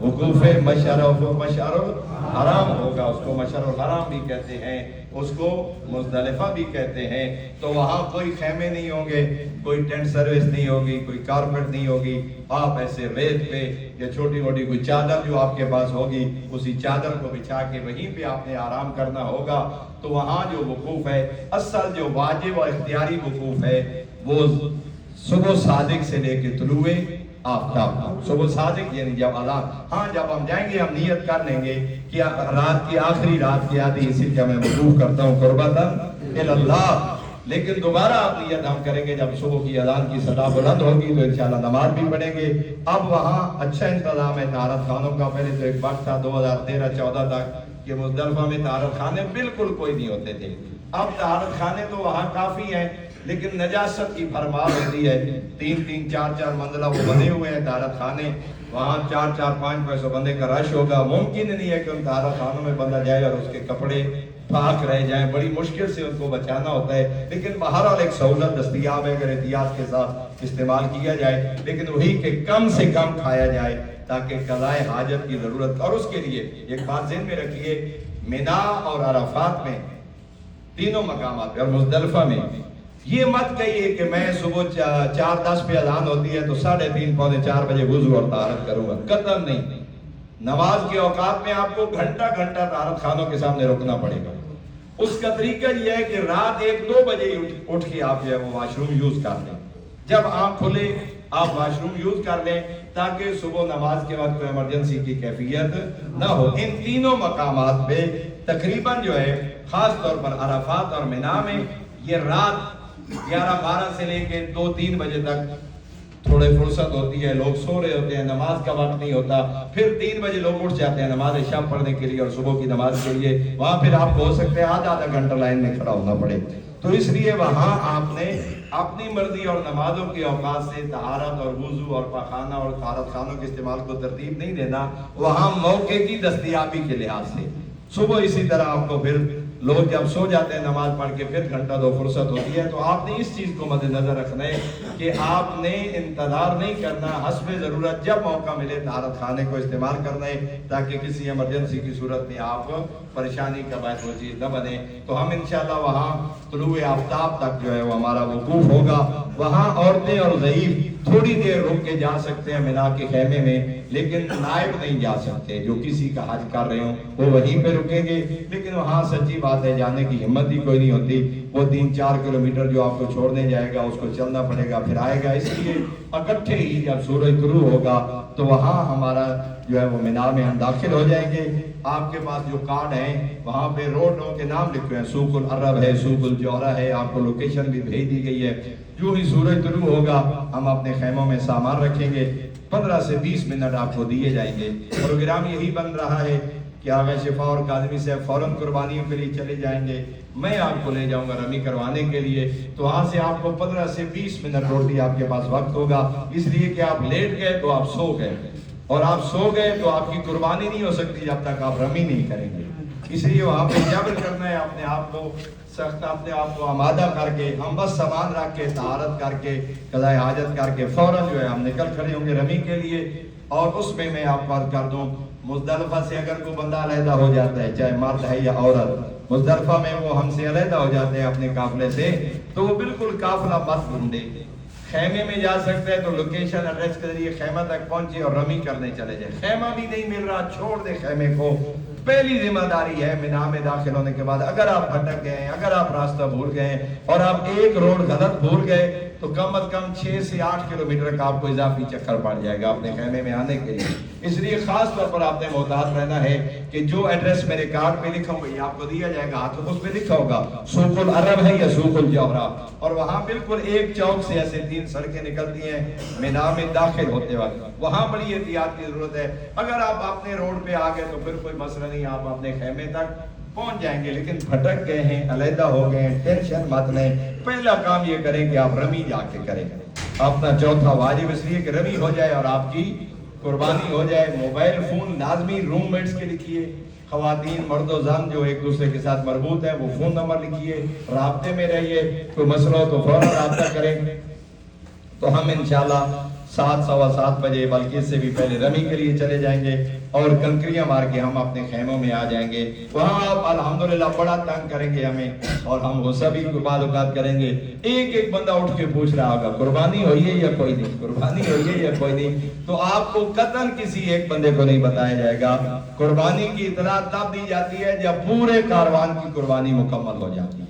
وقوف مشعر الحرام ہوگا. اس کو مشعر الحرام بھی کہتے ہیں، اس کو مزدلفہ بھی کہتے ہیں. تو وہاں کوئی خیمے نہیں ہوں گے، کوئی ٹینٹ سروس نہیں ہوگی، کوئی کارپیٹ نہیں ہوگی. آپ ایسے ریت پہ یا چھوٹی موٹی کوئی چادر جو آپ کے پاس ہوگی، اسی چادر کو بچھا کے وہیں پہ آپ نے آرام کرنا ہوگا. تو وہاں جو وقوف ہے، اصل جو واجب اور اختیاری وقوف ہے، وہ صبح صادق سے لے کے طلوع آفتاب. صبح صادق یعنی جب اذان، ہاں جب ہم جائیں گے ہم نیت کر لیں گے کہ رات کی آخری رات کی آدھی اسی کا میں وقوف کرتا ہوں قربتاً اللہ. لیکن دوبارہ آپ نیت ہم کریں گے جب صبح کی اذان کی صدا بلند ہوگی تو انشاءاللہ نماز بھی پڑھیں گے. اب وہاں اچھا انتظام ہے طہارت خانوں کا. پہلے تو ایک وقت تھا 2013-14 تک کہ مزدلفہ میں طہارت خانے بالکل کوئی نہیں ہوتے تھے. اب طہارت خانے تو وہاں کافی ہیں، لیکن نجاست کی بھرمار ہوتی ہے. 3-3 4-4 منزلہ وہ بنے ہوئے ہیں طہارت خانے. وہاں 4-4-5-500 بندے کا رش ہوگا. ممکن نہیں ہے کہ ان طہارت خانوں میں بندہ جائے اور اس کے کپڑے پاک رہ جائیں. بڑی مشکل سے ان کو بچانا ہوتا ہے. لیکن بہرحال ایک سہولت دستیاب ہے اگر احتیاط کے ساتھ استعمال کیا جائے. لیکن وہی کہ کم سے کم کھایا جائے تاکہ قضائے حاجت کی ضرورت. اور اس کے لیے ایک بات ذہن میں رکھیے، منا اور عرفات میں تینوں مقامات پہ اور مزدلفہ میں یہ مت کہیے کہ میں صبح 4:10 پہ اذان ہوتی ہے تو 3:30-4 بجے وضو اور طہارت کروں گا. قطعاً نہیں. نماز کے اوقات میں آپ کو گھنٹہ طہارت خانوں کے سامنے رکنا پڑے گا. اس کا طریقہ یہ ہے کہ رات 1-2 بجے اٹھ کے آپ جو ہے وہ واش روم یوز کر لیں. جب آنکھ کھلے آپ واش روم یوز کر لیں تاکہ صبح نماز کے وقت ایمرجنسی کی کیفیت نہ ہو. ان تینوں مقامات پہ تقریباً جو ہے خاص طور پر عرفات اور منا میں یہ رات 11-12 سے لے کے 2-3 بجے تک تھوڑے فرصت ہوتی ہے. لوگ سو رہے ہوتے ہیں، نماز کا وقت نہیں ہوتا. پھر 3 بجے لوگ اٹھ جاتے ہیں نماز عشاء پڑھنے کے لیے اور صبح کی نماز کے لیے. وہاں پھر آپ کو ہو سکتے ہیں آدھا گھنٹہ لائن میں کھڑا ہونا پڑے. تو اس لیے وہاں آپ نے اپنی مرضی اور نمازوں کے اوقات سے طہارت اور وضو اور پاخانہ اور طہارت خانوں کے استعمال کو ترتیب نہیں دینا. وہاں موقع کی دستیابی کے لحاظ سے صبح اسی طرح آپ کو پھر لوگ جب سو جاتے ہیں نماز پڑھ کے پھر گھنٹہ 2 فرصت ہوتی ہے. تو آپ نے اس چیز کو مد نظر رکھنا ہے کہ آپ نے انتظار نہیں کرنا، حسب ضرورت جب موقع ملے طہارت خانے کو استعمال کرنا ہے تاکہ کسی ایمرجنسی کی صورت میں آپ پریشانی کا باعث وہ چیز نہ بنے. تو ہم انشاءاللہ وہاں طلوع آفتاب تک جو ہے وہ ہمارا وقوف ہوگا. وہاں عورتیں اور ضعیف تھوڑی دیر رک کے جا سکتے ہیں منا کے خیمے میں، لیکن نائب نہیں جا سکتے. جو کسی کا حج کر رہے ہوں وہ وہیں پہ رکیں گے. لیکن وہاں سچی بات ہے جانے کی ہمت ہی کوئی نہیں ہوتی. وہ 3-4 کلومیٹر جو آپ کو چھوڑنے جائے گا اس کو چلنا پڑے گا پھر آئے گا. اس لیے اکٹھے ہی جب سورج طلوع ہوگا تو وہاں ہمارا جو ہے وہ منا میں ہم داخل ہو جائیں گے. آپ کے پاس جو کارڈ ہیں وہاں پہ روڈوں کے نام لکھے ہیں، سوق العرب ہے، سوق الجورہ ہے. آپ کو لوکیشن بھی بھیج دی گئی ہے. جو ہی سورج طلوع ہوگا ہم اپنے خیموں میں سامان رکھیں گے. 15 سے 20 منٹ آپ کو دیے جائیں گے. پروگرام یہی بن رہا ہے کہ آغا شفا اور کاظمی صاحب فوراً قربانیوں کے لیے چلے جائیں گے. میں آپ کو لے جاؤں گا رمی کروانے کے لیے. تو وہاں سے آپ کو 15 سے 20 منٹ روٹی آپ کے پاس وقت ہوگا. اس لیے کہ آپ لیٹ گئے تو آپ سو گئے، اور آپ سو گئے تو آپ کی قربانی نہیں ہو سکتی جب تک آپ رمی نہیں کریں گے. اس لیے وہاں پہ جبر کرنا ہے اپنے آپ کو سخت، اپنے آپ کو آمادہ کر کے ہم بس سامان رکھ کے طہارت کر کے قضائے حاجت کر کے فوراً جو ہے ہم نکل کھڑے ہوں گے رمی کے لیے. اور اس میں آپ بات کر دوں، مزدلفہ سے اگر کوئی بندہ علیحدہ ہو جاتا ہے چاہے مرد ہے یا عورت، مزدلفہ میں وہ ہم سے علیحدہ ہو جاتے ہیں اپنے قافلے سے، تو وہ بالکل قافلہ مت ڈھونڈے، خیمے میں جا سکتے ہیں تو لوکیشن ایڈریس کے ذریعے خیمہ تک پہنچے اور رمی کرنے چلے جائیں. خیمہ بھی نہیں مل رہا, چھوڑ دے خیمے کو. پہلی ذمہ داری ہے مینا میں داخل ہونے کے بعد اگر آپ بھٹک گئے ہیں, اگر آپ راستہ بھول گئے ہیں اور آپ ایک روڈ غلط بھول گئے تو کم از کم 6 سے 8 کلومیٹر کا آپ کو اضافی چکر پڑ جائے گا اپنے خیمے میں آنے کے لیے. اس لیے خاص طور پر آپ نے محتاط رہنا ہے کہ جو ایڈریس میرے کارڈ پہ لکھا ہوگا یہ آپ کو دیا جائے گا, ہاتھوں اس پہ لکھا ہوگا سوق العرب ہے یا سوق الجوہرہ, اور وہاں بالکل ایک چوک سے ایسے 3 سڑکیں نکلتی ہیں مینا میں داخل ہوتے وقت. وہاں بڑی احتیاط کی ضرورت ہے. اگر آپ اپنے روڈ پہ آ گئے تو پھر کوئی مسئلہ نہیں, آپ اپنے خیمے تک پہنچ جائیں گے. لیکن بھٹک گئے ہیں, علیحدہ ہو گئے ہیں, ٹینشن مت لیں. پہلا کام یہ کریں کہ آپ رمی جا کے کریں. اپنا چوتھا واجب اس لیے کہ رمی ہو جائے اور آپ کی قربانی ہو جائے. موبائل فون لازمی روم میٹس کے لکھیے, خواتین مرد و زن جو ایک دوسرے کے ساتھ مربوط ہیں وہ فون نمبر لکھیے, رابطے میں رہیے. کوئی مسئلہ ہو تو فوراً رابطہ کریں. تو ہم انشاءاللہ 7 سوا 7 بجے بلکہ اس سے بھی پہلے رمی کے لیے چلے جائیں گے اور کنکریاں مار کے ہم اپنے خیموں میں آ جائیں گے. وہاں آپ الحمدللہ بڑا تنگ کریں گے ہمیں اور ہم وہ سبھی کو معلومات کریں گے. ایک بندہ اٹھ کے پوچھ رہا ہوگا قربانی ہوئی ہے یا کوئی نہیں, قربانی ہوئی ہے یا کوئی نہیں. تو آپ کو قطعاً کسی ایک بندے کو نہیں بتایا جائے گا. قربانی کی اطلاع تب دی جاتی ہے جب پورے کاروان کی قربانی مکمل ہو جاتی ہے.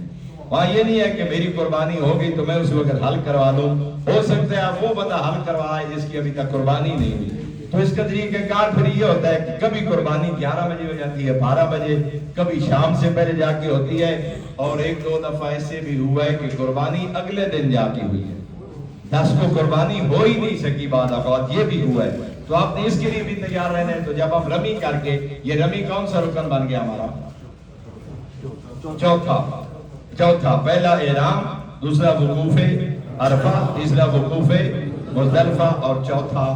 وہاں یہ نہیں ہے کہ میری قربانی ہوگی تو میں اس وقت حل کروا دوں. ہو سکتا ہے وہ بندہ حل کروائے جس کی ابھی تک قربانی نہیں ہوئی. تو اس کا طریقہ کار پھر یہ ہوتا ہے کہ کبھی قربانی 11 بجے ہو جاتی ہے, 12 بجے, کبھی شام سے پہلے جا کے ہوتی ہے, اور 1-2 دفعہ ایسے بھی ہوا ہے کہ قربانی اگلے دن جا کے ہوئی ہے. 10 کو قربانی ہو ہی نہیں سکی بعد اوقات, یہ بھی ہوا ہے. تو آپ نے اس کے لیے بھی تیار رہنا ہے. تو جب ہم رمی کر کے, یہ رمی کون سا رکن بن گیا ہمارا؟ چوتھا. پہلا احرام, دوسرا وقوف عرفہ, تیسرا وقوف مزدلفہ, اور چوتھا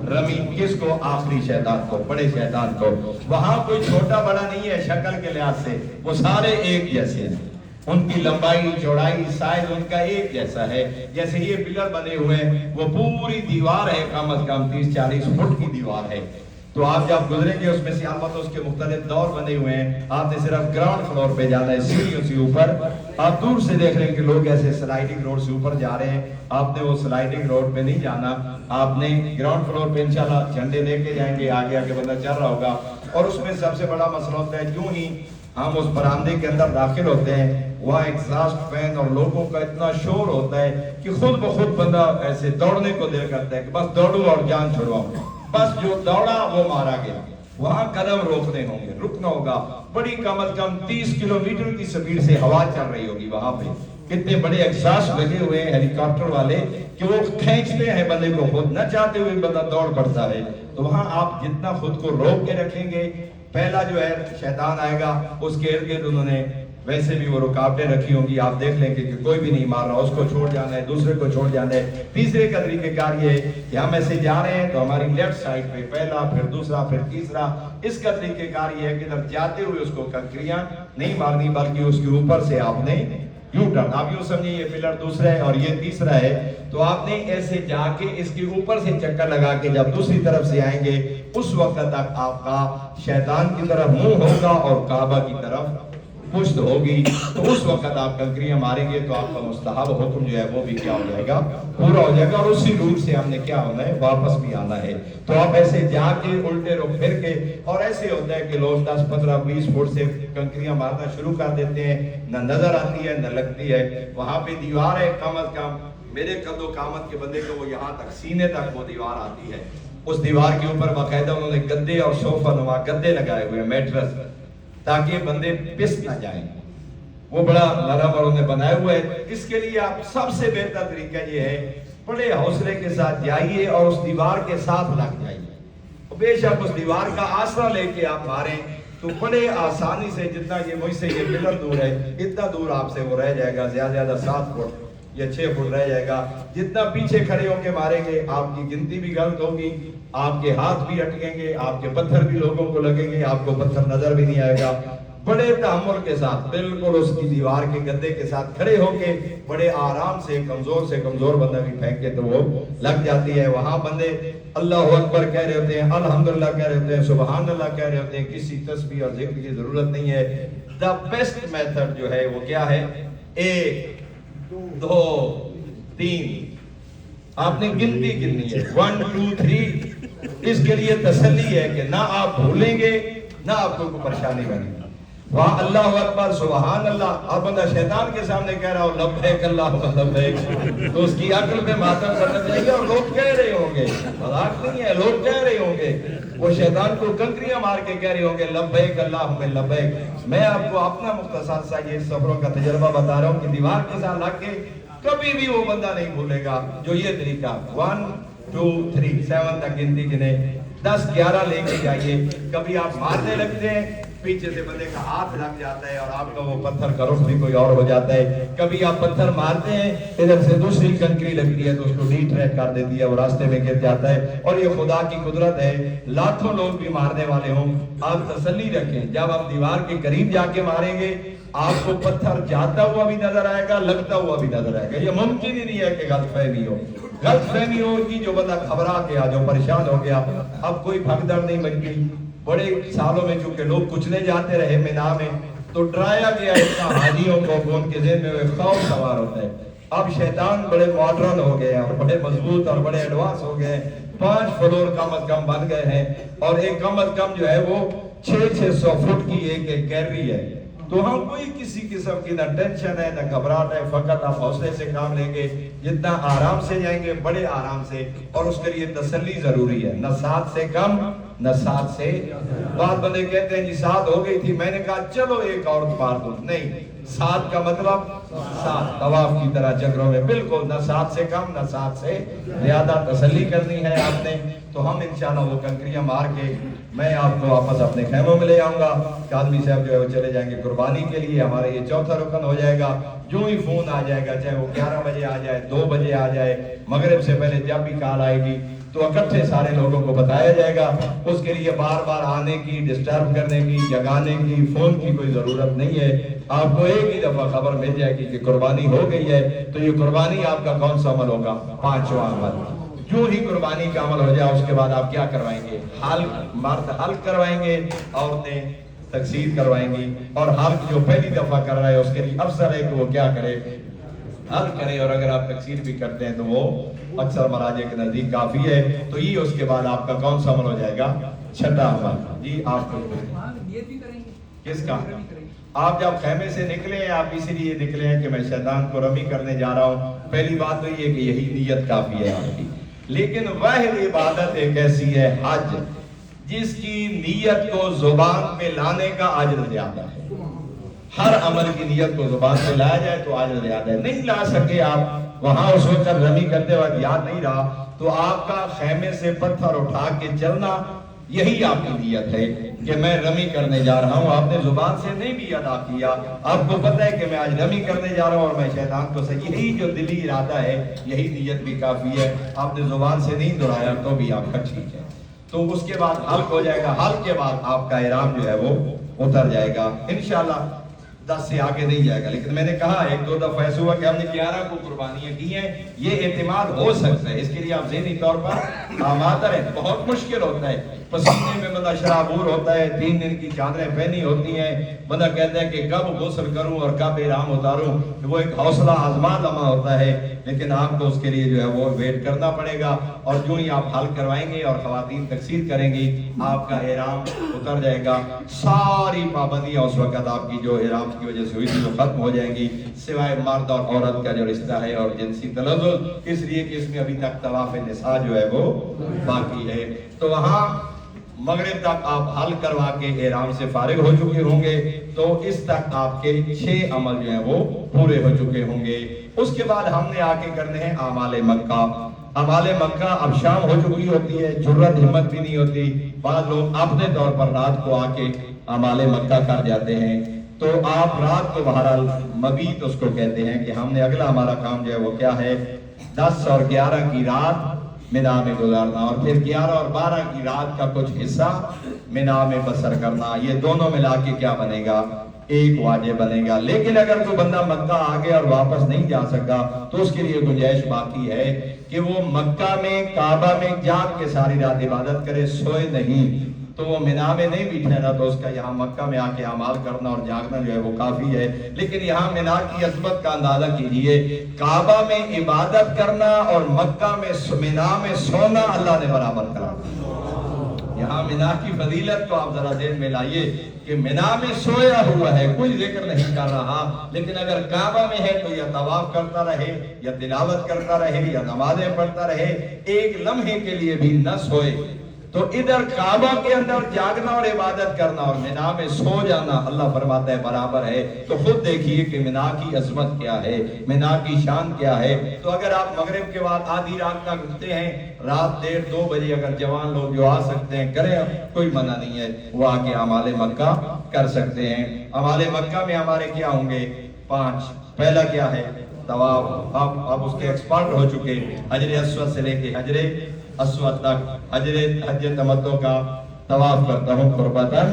رمی. کس کو؟ آخری شیطان کو, بڑے شیطان کو. وہاں کوئی چھوٹا بڑا نہیں ہے شکل کے لحاظ سے, وہ سارے ایک جیسے ہیں. ان کی لمبائی, چوڑائی, سائز ان کا ایک جیسا ہے. جیسے یہ پلر بنے ہوئے ہیں, وہ پوری دیوار ہے, کم از کم 30-40 فٹ کی دیوار ہے. تو آپ جب گزریں گے اس میں سے البتہ اس کے مختلف دور بنے ہوئے ہیں. آپ نے صرف گراؤنڈ فلور پہ جانا ہے, سیڑھیوں سے اوپر. آپ دور سے دیکھ رہے ہیں کہ لوگ ایسے سلائیڈنگ روڈ سے اوپر جا رہے ہیں. آپ نے وہ سلائیڈنگ روڈ پہ نہیں جانا, آپ نے گراؤنڈ فلور پہ انشاءاللہ جھنڈے لے کے جائیں گے. آگے آگے بندہ چل رہا ہوگا. اور اس میں سب سے بڑا مسئلہ ہوتا ہے جو ہی ہم اس برآمدے کے اندر داخل ہوتے ہیں, وہاں ایگزاسٹ فین اور لوگوں کا اتنا شور ہوتا ہے کہ خود بخود بندہ ایسے دوڑنے کو دل کرتا ہے کہ بس دوڑوں اور جان چھڑواؤں. بس جو دوڑا وہ مارا گیا. وہاں قدم روکنے ہوں گے, رکنا ہوگا. بڑی کم از کم 30 کلومیٹر کی سپیڈ سے ہوا چل رہی ہوگی وہاں پہ. کتنے بڑے ایگزاسٹ لگے ہوئے ہیں ہیلی کاپٹر والے کہ وہ کھینچتے ہیں بندے کو, خود نہ چاہتے ہوئے بندہ دوڑ پڑتا ہے. تو وہاں آپ جتنا خود کو روک کے رکھیں گے, پہلا جو ہے شیطان آئے گا, اس کے ارد گرد انہوں نے ویسے بھی وہ رکاوٹیں رکھی ہوں گی. آپ دیکھ لیں گے کہ کوئی بھی نہیں مار رہا, اس کو چھوڑ جانا ہے, دوسرے کو چھوڑ جانا ہے. تیسرے کا طریقہ کار یہ ہے کہ ہم ایسے جا رہے ہیں تو ہماری لیفٹ سائڈ پہ پہلا, پھر دوسرا, پھر تیسرا. اس کا طریقہ کار یہ ہے کہ جب جاتے ہوئے اس کو کنکریاں نہیں مارنی بلکہ اس کے اوپر سے آپ نے یوں ٹرن. آپ یوں سمجھیں یہ پلر دوسرا ہے اور یہ تیسرا ہے. تو آپ نے ایسے جا کے اس کے اوپر سے چکر لگا کے جب دوسری طرف سے آئیں گے, اس وقت تک آپ کا شیطان کی طرف منہ ہوگا اور کعبہ کی طرف پشت ہوگی. تو اس وقت آپ کنکریاں ماریں گے تو آپ کا مستحب حکم جو ہے وہ بھی کیا ہو جائے گا, پورا ہو جائے گا. اور اسی روٹ سے ہم نے کیا ہونا ہے, واپس بھی آنا ہے. تو آپ ایسے جا کے الٹے رخ پھر کے, اور ایسے ہوتا ہے کہ لوگ 10, 15, 20 فٹ سے کنکریاں مارنا شروع کر دیتے ہیں, نہ نظر آتی ہے نہ لگتی ہے. وہاں پہ دیوار ہے, کم از کم میرے قد و قامت کے بندے کو وہ یہاں تک سینے تک وہ دیوار آتی ہے. اس دیوار کے اوپر باقاعدہ انہوں نے گدے اور صوفہ نما گدے لگائے ہوئے, میٹرس, تاکہ بندے پس نہ جائیں. وہ بڑا نرم اور انہیں بنایا ہوا ہے. اس کے لیے آپ سب سے بہتر طریقہ یہ ہے, بڑے حوصلے کے ساتھ جائیے اور اس دیوار کے ساتھ لگ جائیے. بے شک اس دیوار کا آسرا لے کے آپ ماریں تو بڑے آسانی سے, جتنا یہ مجھ سے یہ پلر دور ہے اتنا دور آپ سے وہ رہ جائے گا, زیادہ زیادہ 7 فٹ یا 6 فٹ رہ جائے گا. جتنا پیچھے کھڑے ہو کے ماریں گے آپ کی گنتی بھی غلط ہوگی, آپ کے ہاتھ بھی اٹکیں گے, آپ کے پتھر بھی لوگوں کو لگیں گے, آپ کو پتھر نظر بھی نہیں آئے گا. بڑے تحمل کے ساتھ بالکل اس کی دیوار کے گدے کے ساتھ کھڑے ہو کے بڑے آرام سے کمزور بندہ بھی پھینک کے تو وہ لگ جاتی ہے. وہاں بندے اللہ اکبر کہہ رہے ہوتے ہیں, الحمدللہ کہہ رہے ہوتے ہیں, سبحان اللہ کہہ رہے ہوتے ہیں. کسی تسبیح اور ذکر کی ضرورت نہیں ہے. دا بیسٹ میتھڈ جو ہے وہ کیا ہے, 1 2 3 آپ نے گنتی گننی ہے 1 2 3. اس کے لیے تسلی ہے کہ نہ آپ بھولیں گے نہ آپ کو کوئی پریشانی بنے گی. وہاں اللہ اکبر سبحان اللہ، اب بندہ شیطان کے سامنے کہہ رہا ہو لبیک اللہم لبیک، تو اس کی عقل پہ ماتم کرنا چاہیے. اور لوگ کہہ رہے ہوں گے، مذاق نہیں ہے، لوگ کہہ رہے ہوں گے، وہ شیطان کو کنکریاں مار کے کہہ رہے ہوں گے لبیک اللہم لبیک. میں آپ کو اپنا مختصر سا یہ سفروں کا تجربہ بتا رہا ہوں کہ دیوار کے ساتھ لگ کے کبھی بھی وہ بندہ نہیں بھولے گا جو یہ طریقہ 1 2 3 7 تک گنتی گنے، 10 11 لے کے جائیے. کبھی آپ مارنے لگتے ہیں، پیچھے سے بندے کا ہاتھ لگ جاتا ہے اور آپ کا وہ پتھر کا رخ بھی کوئی اور ہو جاتا ہے. کبھی آپ پتھر مارتے ہیں، ادھر سے دوسری کنکری لگتی ہے تو اس کو ڈی ٹریک کر دیتی ہے، وہ راستے میں گر جاتا ہے. اور یہ خدا کی قدرت ہے، لاکھوں لوگ بھی مارنے والے ہوں، آپ تسلی رکھیں. جب آپ دیوار کے قریب جا کے ماریں گے آپ کو پتھر جاتا ہوا بھی نظر آئے گا، لگتا ہوا بھی نظر آئے گا. یہ ممکن ہی نہیں ہے کہ غلط فہمی ہو. غلط فہمی ہوگی جو بندہ گھبرا گیا، جو پریشان ہو گیا، اب کوئی بھگدڑ نہیں بن گئی. بڑے سالوں میں چونکہ لوگ کچلے جاتے رہے مینا میں، تو ڈرایا گیا اتنا حاجیوں کو ان کے ذہن میں وہ خوف سوار ہوتا ہے. اب شیطان بڑے ماڈرن ہو گئے اور بڑے مضبوط اور بڑے ایڈوانس ہو گئے. 5 فلور کم از کم بن گئے ہیں اور ایک کم از کم جو ہے وہ 600 فٹ کی ایک گیلری ہے. تو ہم کوئی کسی قسم کی نہ ٹینشن ہے نہ گھبراہٹ ہے، فقط آپ حوصلے سے کام لیں گے. جتنا آرام سے جائیں گے بڑے آرام سے، اور اس کے لیے تسلی ضروری ہے. نہ 7 سے کم نہ 7 سے. بعض بندے کہتے ہیں جی 7 ہو گئی تھی، میں نے کہا چلو ایک اور مار دو. نہیں، 7 کا مطلب 7 طواف کی طرح چکروں میں، بالکل نہ 7 سے کم نہ 7 سے زیادہ. تسلی کرنی ہے آپ نے. تو ہم انشاءاللہ وہ کنکریاں مار کے میں آپ کو واپس اپنے خیموں میں لے آؤں گا. قادری صاحب جو ہے وہ چلے جائیں گے قربانی کے لیے. ہمارے یہ چوتھا رکن ہو جائے گا. جو ہی فون آ جائے گا، چاہے وہ 11 بجے آ جائے، 2 بجے آ جائے، مغرب سے پہلے جب بھی کال آئے گی تو اکٹھے سارے لوگوں کو بتایا جائے گا. اس کے لیے بار بار آنے کی، ڈسٹرب کرنے کی، جگانے کی، فون کی کوئی ضرورت نہیں ہے. آپ کو ایک ہی دفعہ خبر مل جائے گی کہ قربانی ہو گئی ہے. تو یہ قربانی آپ کا کون سا عمل ہوگا؟ 5واں عمل. جو ہی قربانی کا عمل ہو جائے اس کے بعد آپ کیا کروائیں گے؟ مرد حلق کروائیں گے، عورتیں تقسیر کروائیں گی. اور حلق جو پہلی دفعہ کر رہا ہے اس کے لیے افضل ہے کہ وہ کیا کرے؟ حلق کرے. اور اگر آپ تقسیر بھی کرتے ہیں تو وہ اکثر مراجع کے نزدیک کافی ہے. تو یہ اس کے بعد آپ کا کون سا عمل ہو جائے گا؟ 6واں عمل. جی آپ کو کس کا؟ آپ جب خیمے سے نکلے ہیں، آپ اسی لیے نکلے ہیں کہ میں شیطان کو رمی کرنے جا رہا ہوں. پہلی بات تو یہ کہ یہی نیت کافی ہے آپ کی. لیکن واحد عبادت ایک ایسی ہے حج، جس کی نیت کو زبان پہ لانے کا اجر زیادہ ہے. ہر عمل کی نیت کو زبان پہ لایا جائے تو اجر زیادہ ہے. نہیں لا سکے آپ، وہاں اس وقت رمی کرتے وقت یاد نہیں رہا، تو آپ کا خیمے سے پتھر اٹھا کے چلنا یہی آپ کی نیت ہے کہ میں رمی کرنے جا رہا ہوں. آپ نے زبان سے نہیں بھی ادا کیا، آپ کو پتہ ہے کہ میں آج رمی کرنے جا رہا ہوں اور میں شیطان کو سے، یہی جو دلی ارادہ ہے، یہی نیت بھی کافی ہے. آپ نے زبان سے نہیں دہرایا تو بھی آپ کا ٹھیک ہے. تو اس کے بعد حلق ہو جائے گا. حلق کے بعد آپ کا احرام جو ہے وہ اتر جائے گا. انشاءاللہ 10 سے آگے نہیں جائے گا. لیکن میں نے کہا 1-2 دفعہ ایسا ہوا کہ ہم نے 11 کو قربانیاں کی ہیں. یہ اعتماد ہو سکتا ہے، اس کے لیے آپ ذہنی طور پر آمادہ رہیں. بہت مشکل ہوتا ہے، پسینے میں بندہ شرابور ہوتا ہے، 3 دن کی چادریں پہنی ہوتی ہیں، بندہ کہتا ہے کہ کب غسل کروں اور کب احرام اتاروں. وہ ایک حوصلہ آزما لمحہ ہوتا ہے. لیکن آپ کو اس کے لیے جو ہے وہ ویٹ کرنا پڑے گا. اور جو ہی آپ حلق کروائیں گے اور خواتین تقسیر کریں گی، آپ کا احرام اتر جائے گا. ساری پابندیاں اس وقت آپ کی جو احرام کی وجہ سے ہوئی تھی وہ ختم ہو جائیں گی، سوائے مرد اور عورت کا جو رشتہ ہے اور جنسی تلذذ، اس لیے کہ اس میں ابھی تک طواف نساء جو ہے وہ باقی ہے. تو وہاں مغرب تک آپ حلق کروا کے احرام سے فارغ ہو چکے ہوں گے. تو اس تک آپ کے 6 عمل جو ہیں وہ پورے ہو چکے ہوں گے. اس کے بعد ہم نے آ کے کرنے ہیں اعمال مکہ. اعمال مکہ اب شام ہو چکی ہوتی ہے، جرت ہمت بھی نہیں ہوتی. بعض لوگ اپنے طور پر رات کو آ کے اعمال مکہ کر جاتے ہیں. تو آپ رات کو بہرحال مبیت اس کو کہتے ہیں کہ ہم نے اگلا ہمارا کام جو ہے وہ کیا ہے، 10 اور 11 کی رات مینا میں گزارنا، اور پھر 11 اور 12 کی رات کا کچھ حصہ مینا میں بسر کرنا. یہ دونوں ملا کے کیا بنے گا؟ ایک واجب بنے گا. لیکن اگر کوئی بندہ مکہ آگے اور واپس نہیں جا سکا تو اس کے لیے گنجائش باقی ہے کہ وہ مکہ میں کعبہ میں جاگ کے ساری رات عبادت کرے، سوئے نہیں. تو وہ مینا میں نہیں بھی ٹھہرا تو اس کا یہاں مکہ میں آ کے اعمال کرنا اور جاگنا جو ہے وہ کافی ہے. لیکن یہاں مینا کی عظمت کا اندازہ کیجئے، کعبہ میں عبادت کرنا اور مکہ میں مینا میں سونا اللہ نے برابر کرا. یہاں مینا کی فضیلت کو آپ ذرا ذہن میں لائیے کہ مینا میں سویا ہوا ہے، کوئی ذکر نہیں کر رہا، لیکن اگر کعبہ میں ہے تو یا طواف کرتا رہے یا تلاوت کرتا رہے یا نمازیں پڑھتا رہے، ایک لمحے کے لیے بھی نہ سوئے. تو ادھر کعبہ کے اندر جاگنا اور عبادت کرنا اور مینا میں سو جانا اللہ فرماتا ہے برابر ہے. تو خود دیکھیے کہ مینا کی عظمت کیا ہے، مینا کی شان کیا ہے. تو اگر آپ مغرب کے بعد آدھی رات تک رکتے ہیں، رات 1:30 2 بجے اگر جوان لوگ جو آ سکتے ہیں کریں، کوئی منع نہیں ہے، وہ آ کے اعمال مکہ کر سکتے ہیں. اعمال مکہ میں ہمارے کیا ہوں گے؟ 5. پہلا کیا ہے؟ طواف. آپ اس کے ایکسپرٹ ہو چکے. حجر اسود سے لے کے حجر اسود تک حج تمتع کا طواف کرتا ہوں قربتاً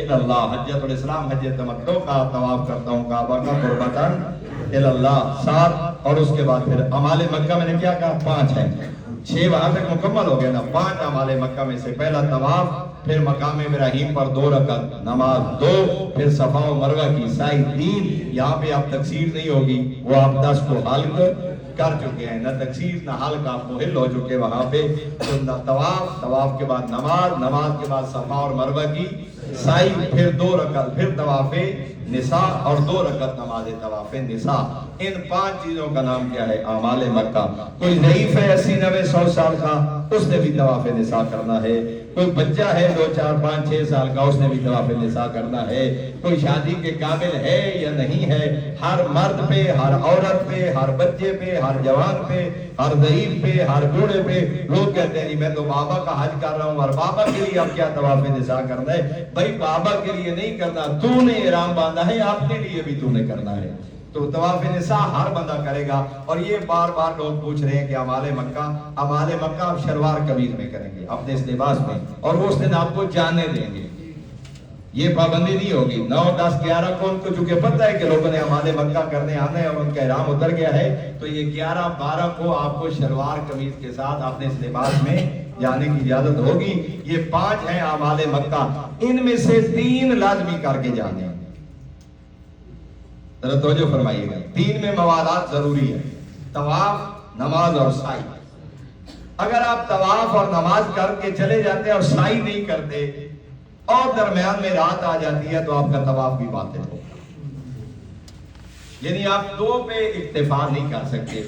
اللہ. حجۃ الاسلام حج تمتع کا طواف کرتا ہوں کعبہ کا قربتاً اللہ. 7 اور اس کے بعد پھر اعمال مکہ میں نے کیا کہا؟ 5 ہیں. 6 وہاں تک مکمل ہو گیا نا. 5 اعمال مکہ میں سے پہلا طواف، پھر مقام ابراہیم پر 2 رکعت نماز 2، پھر صفا و مروہ کی سعی 3. یہاں پہ آپ تکثیر نہیں ہوگی، وہ آپ 10 کو حلق کر چکے ہیں، نہ تکثیر نہ حلق، آپ مہل ہو چکے وہاں پہ. تو طواف کے بعد نماز کے بعد صفا اور مروہ کی سعی، پھر 2 رکعت، پھر طواف نساء اور 2 رکعت نماز طواف نساء. ان 5 چیزوں کا نام کیا ہے؟ اعمال مکہ. کوئی ضعیف ہے 80 90 100 سال کا، اس نے بھی طواف نساء کرنا ہے. کوئی بچہ ہے 2 4 5 6 سال کا، اس نے بھی طواف نساء کرنا ہے. کوئی شادی کے قابل ہے یا نہیں ہے، ہر مرد پہ، ہر عورت پہ، ہر بچے پہ، ہر جوان پہ، ہر ضعیف پہ، ہر بوڑھے پہ. لوگ کہتے ہیں میں تو بابا کا حج کر رہا ہوں، اور بابا کے لیے اب کیا طواف نساء کرنا ہے؟ بھائی بابا کے لیے نہیں کرنا، تو نے احرام باندھا ہے، اپنے لیے بھی تو نے کرنا ہے. تو طواف نساء ہر بندہ کرے گا. اور یہ بار بار لوگ پوچھ رہے ہیں کہ اعمال مکہ آپ شلوار قمیض میں کریں گے اپنے اس لباس میں، اور وہ اس دن آپ کو جانے دیں گے. یہ پابندی نہیں ہوگی. 9 10 11 کو ان کو چونکہ پتہ ہے کہ لوگوں نے اعمال مکہ کرنے آنا ہے اور ان کا احرام اتر گیا ہے، تو یہ 11 12 کو آپ کو شلوار قمیض کے ساتھ اپنے اس لباس میں جانے کی اجازت ہوگی. یہ 5 ہیں اعمال مکہ، ان میں سے 3 لازمی کر کے جانے ہیں. ذرا توجہ فرمائیے گا. 3 میں موالات ضروری ہے: طواف، نماز اور سعی. اگر آپ طواف اور نماز کر کے چلے جاتے ہیں اور سعی نہیں کرتے اور درمیان میں رات آ جاتی ہے تو آپ کا طواف بھی باطل ہوگا. یعنی آپ 2 پہ اکتفا نہیں کر سکتے،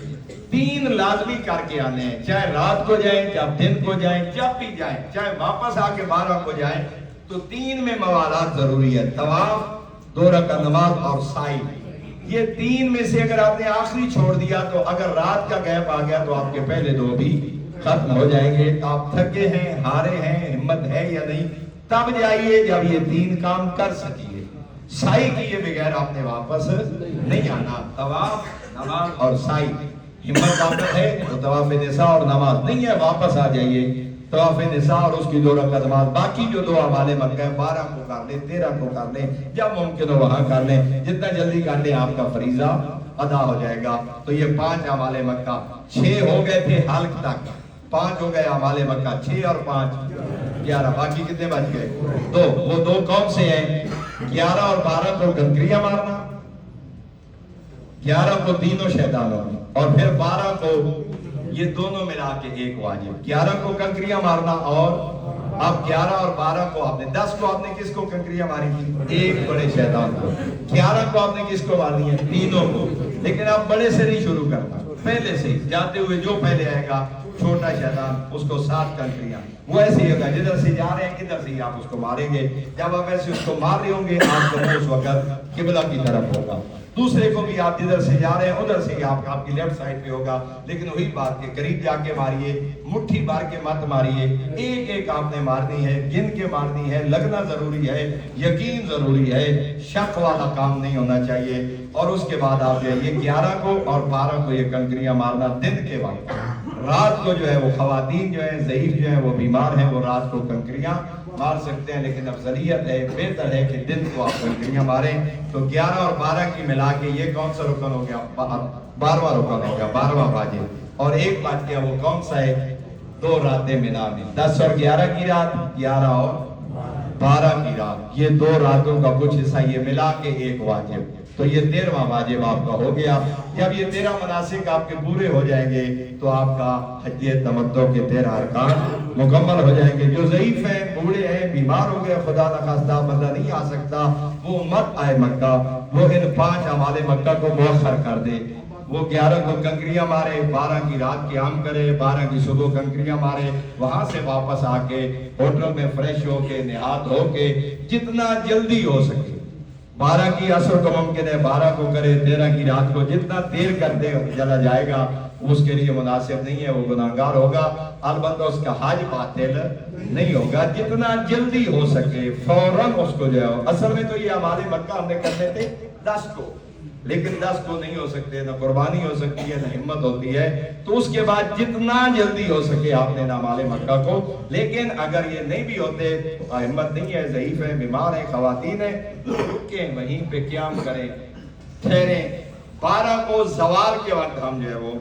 3 لازمی کر کے آنے ہیں. چاہے رات کو جائیں، چاہے دن کو جائیں، جب بھی جائیں، چاہے واپس آ کے 12 کو جائیں، تو 3 میں موالات ضروری ہے: طواف، 2 رکعت نماز اور سعی. یہ 3 میں سے اگر آپ نے آخری چھوڑ دیا تو اگر رات کا گیپ آ گیا تو آپ کے پہلے 2 بھی ختم ہو جائیں گے. آپ تھکے ہیں، ہارے ہیں، ہمت ہے یا نہیں، تب جائیے جب یہ 3 کام کر سکیے. سعی کیے بغیر آپ نے واپس نہیں آنا. طواف، نماز اور سعی. ہمت طاقت ہے تو طواف نساء اور نماز نہیں ہے، واپس آ جائیے. طواف نساء اور اس کی 2 رکعت نماز. باقی جو 2 اعمال مکہ 12 کو کر لیں، 13 کو کر لیں، جب ممکن ہو وہاں کر لیں. جتنا جلدی کر لیں آپ کا فریضہ ادا ہو جائے گا. تو یہ 5 اعمال مکہ. 6 ہو گئے تھے حلق تک، 5 ہو گئے اعمال مکہ. 6 اور 5 11. باقی کتنے بچ گئے؟ 2. وہ 2 کون سے ہیں؟ 11 اور 12 کو کنکریاں مارنا، 11 کو تینوں شیطانوں، اور پھر 12 کو یہ دونوں ملا کے ایک واجب. 11 کو کنکریاں مارنا، اور اب 11 اور 12 کو آپ نے 10 کو آپ نے کس کو کنکریاں ماری تھی؟ ایک بڑے شیطان کو. 11 کو آپ نے کس کو مارنی ہے؟ تینوں کو. لیکن آپ بڑے سے نہیں شروع کرنا، پہلے سے جاتے ہوئے جو پہلے آئے گا چھوٹا شیطان، اس کو 7 کنکریاں. وہ ایسے ہی ہوگا، جدھر سے جا رہے ہیں ادھر سے ہی آپ اس کو ماریں گے. جب آپ ایسے اس کو مار رہے ہوں گے آپ کو اس وقت قبلہ کی طرف ہوگا. دوسرے کو بھی آپ جدھر سے جا رہے ہیں ادھر سے ہی آپ کی لیفٹ سائڈ پہ ہوگا. لیکن وہی بات کے قریب جا کے ماریے، مٹھی بار کے مت ماریے. ایک ایک آپ نے مارنی ہے، گن کے مارنی ہے. لگنا ضروری ہے، یقین ضروری ہے، شک والا کام نہیں ہونا چاہیے. اور اس کے بعد آپ یہ 11 کو اور 12 کو یہ کنکریاں مارنا دن کے وقت. رات کو جو ہے وہ خواتین جو ہیں ضعیف جو ہیں وہ بیمار ہیں، وہ رات کو کنکریاں مار سکتے ہیں. لیکن افضلیت ہے، بہتر ہے کہ دن کو آپ کنکریاں ماریں. تو 11 اور 12 کی ملا کے یہ کون سا رکن ہو گیا؟ 12واں رکن ہو گیا، 12واں واجب. اور ایک بات کیا، وہ کون سا ہے؟ 2 راتیں مینا میں، 10 اور 11 کی رات، 11 اور 12 کی رات، یہ 2 راتوں کا کچھ حصہ یہ ملا کے ایک واجب، تو یہ 13واں واجب آپ کا ہو گیا۔ جب یہ 13 مناسک آپ کے پورے ہو جائیں گے تو آپ کا حج تمتع کے 13 ارکان مکمل ہو جائیں گے۔ جو ضعیف ہیں، بوڑھے ہیں، بیمار ہو گئے، خدا نخواستہ بندہ نہیں آ سکتا، وہ مت آئے مکہ، وہ ان 5 اعمال مکہ کو مؤخر کر دے، وہ 11 کو کنکریاں مارے، 12 کی رات قیام کرے، 12 کی صبح کنکریاں مارے، وہاں سے واپس آ کے ہوٹل میں فریش ہو کے نہات ہو کے جتنا جلدی ہو سکے 12 کی عصر کو ممکن ہے 12 کو کرے، 13 کی رات کو، جتنا دیر کر دے چلا جائے گا اس کے لیے مناسب نہیں ہے، وہ گناہگار ہوگا، البتہ اس کا حج باطل نہیں ہوگا۔ جتنا جلدی ہو سکے فوراً اس کو جو ہے، اصل میں تو یہ ہمارے مکہ ہم نے کرنے تھے 10 کو، لیکن 10 کو نہیں ہو سکتے، نہ قربانی ہو سکتی ہے نہ ہمت ہوتی ہے، تو اس کے بعد جتنا جلدی ہو سکے آپ نے اعمال مکہ کو، لیکن اگر یہ نہیں بھی ہوتے، ہمت نہیں ہے، ضعیف ہے، بیمار ہے، خواتین ہیں، رکیں وہیں پہ قیام کریں، ٹھہریں، 12 کو زوال کے وقت ہم جو ہے وہ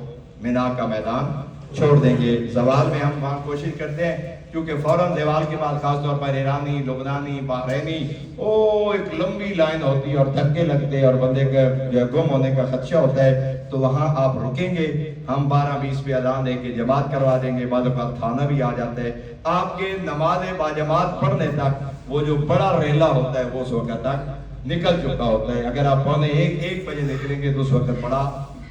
مینا کا میدان چھوڑ دیں گے۔ زوال میں ہم وہاں کوشش کرتے ہیں، کیونکہ فوراً زوال کے بعد خاص طور پر ایرانی، لبنانی، بحرینی، ایک لمبی لائن ہوتی ہے اور دھکے لگتے اور بندے کا گم ہونے کا خدشہ ہوتا ہے، تو وہاں آپ رکیں گے، ہم 12:20 پہ اذان دے کے جماعت کروا دیں گے، بعد اوقات کھانا بھی آ جاتا ہے، آپ کے نماز باجماعت پڑھنے تک وہ جو بڑا ریلا ہوتا ہے وہ اس وقت تک نکل چکا ہوتا ہے۔ اگر آپ 1:45 بجے نکلیں گے تو اس وقت بڑا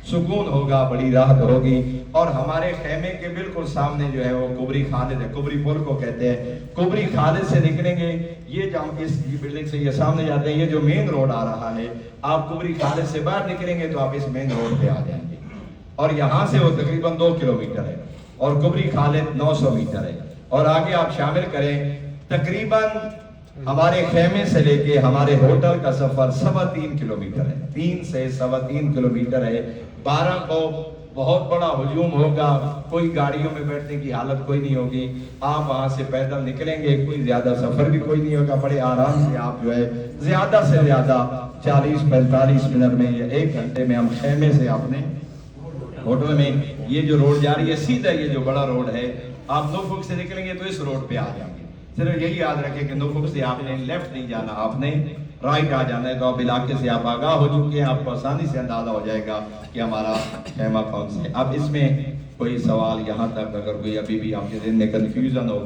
سکون ہوگا، بڑی راحت ہوگی، اور ہمارے خیمے کے بالکل سامنے جو ہے وہ کبری خالد ہے، کبری پل کو کہتے ہیں، کبری خالد سے نکلیں گے، یہ جو ہم اس بلڈنگ سے یہ سامنے جاتے ہیں، یہ جو مین روڈ آ رہا ہے، آپ کبری خالد سے باہر نکلیں گے تو آپ اس مین روڈ پہ آ جائیں گے، اور یہاں سے وہ تقریباً 2 کلومیٹر ہے، اور کبری خالد 900 میٹر ہے، اور آگے آپ شامل کریں تقریباً ہمارے خیمے سے لے کے ہمارے ہوٹل کا سفر 3.25 کلومیٹر ہے، 3 سے 3.25 کلومیٹر ہے۔ 12 کو بہت بڑا ہجوم ہوگا، کوئی گاڑیوں میں بیٹھنے کی حالت کوئی نہیں ہوگی، آپ وہاں سے پیدل نکلیں گے، کوئی زیادہ سفر بھی کوئی نہیں ہوگا، بڑے آرام سے آپ جو ہے زیادہ سے زیادہ 40-45 منٹ میں یا 1 گھنٹے میں ہم خیمے سے اپنے ہوٹل میں، یہ جو روڈ جا رہی ہے سیدھا، یہ جو بڑا روڈ ہے، آپ نوفک سے نکلیں گے تو اس روڈ پہ آ جائیں گے، صرف یہی یاد رکھیں کہ نوفک سے آپ نے لیفٹ نہیں جانا، آپ نے رائٹ آ جانا ہے، تو آپ علاقے سے آپ آگاہ ہو چکے ہیں، آپ کو آسانی سے اندازہ ہو جائے گا کہ ہمارا خیمہ کون سے ہے۔ اب اس میں کوئی سوال یہاں تک اگر کوئی ابھی بھی آپ کے ذہن میں کنفیوژن ہو